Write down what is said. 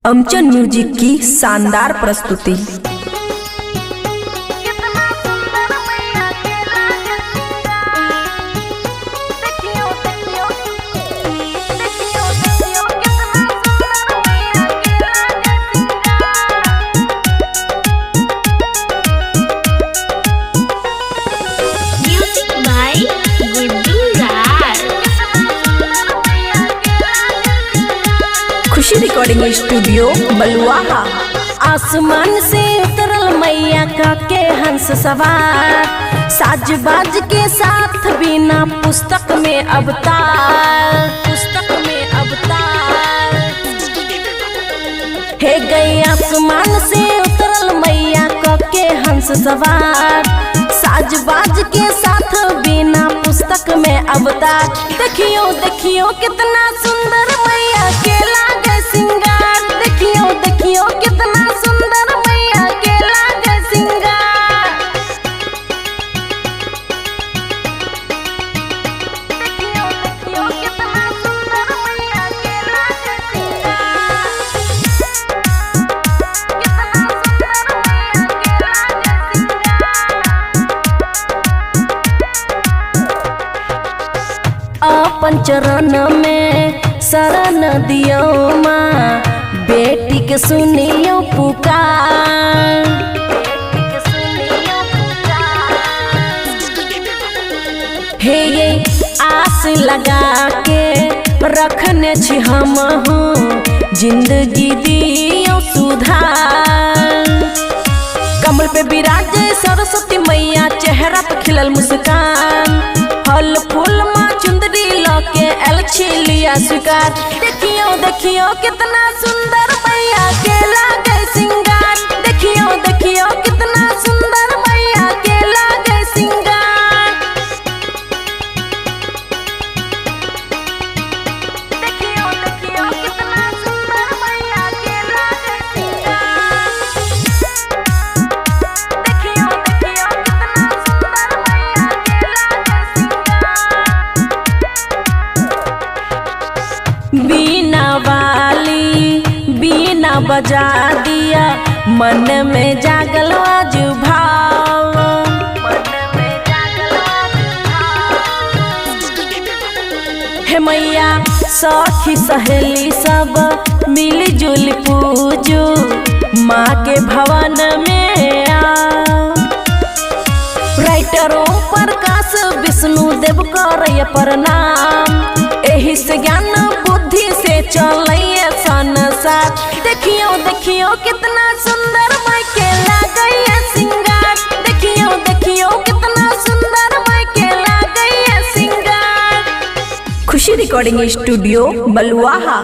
अमचन music की शानदार प्रस्तुति। खुशी रिकॉर्डिंग स्टूडियो बलुआहा। आसमान से उतरल मैया का के हंस सवार, साज बाज के साथ बिना पुस्तक में अवतार, पुस्तक में अवतार। हे गई आसमान से उतरल मैया का के हंस सवार, साज बाज के साथ बिना पुस्तक में अवतार। देखियो देखियो कितना सुंदर मैया के लागे सिंगार, देखियो देखियो कितना सुंदर मैया के लागे सिंगार। देखियो देखियो कितना सुंदर मैया के लागे सिंगार, कितना सुंदर मैया के लागे सिंगार। अपन चरण में शरण दियो माँ, बेटी के सुनियो पुकार, बेटी के सुनियो पुकार। हे ये आस लगा के रखने छी हम हूँ, जिंदगी दियो सुधार। कमल पे विराजे सरस्वती मैया, चेहरा पे खिलल मुस्कान, फल फूल माँ चुंदरी लके अलछी लिया स्वीकार। देखियो देखियो कितना सुंदर मैया के लागे सिंगार, देखियो देखियो कितना सुंदर मैया के लागे सिंगार। देखियो देखियो कितना सुंदर मैया के लागे सिंगार, देखियो देखियो कितना सुंदर मैया के लागे सिंगार। बीना वाली बीना बजा दिया, मन में जागल आज भाव, मन में जागल आज भाव। हे मैया सखी सहेली सब मिली जुली पूजू, माँ के भवन में आ। राइटरों प्रकाश विष्णु देव करय प्रणाम, एही से ज्ञान बुद्धि से चलैया संसार। देखियो देखियो कितना सुंदर माई के लागैया सिंगार, देखियो देखियो कितना सुंदर माई के लागैया सिंगार। खुशी रिकॉर्डिंग स्टूडियो बलुआहा।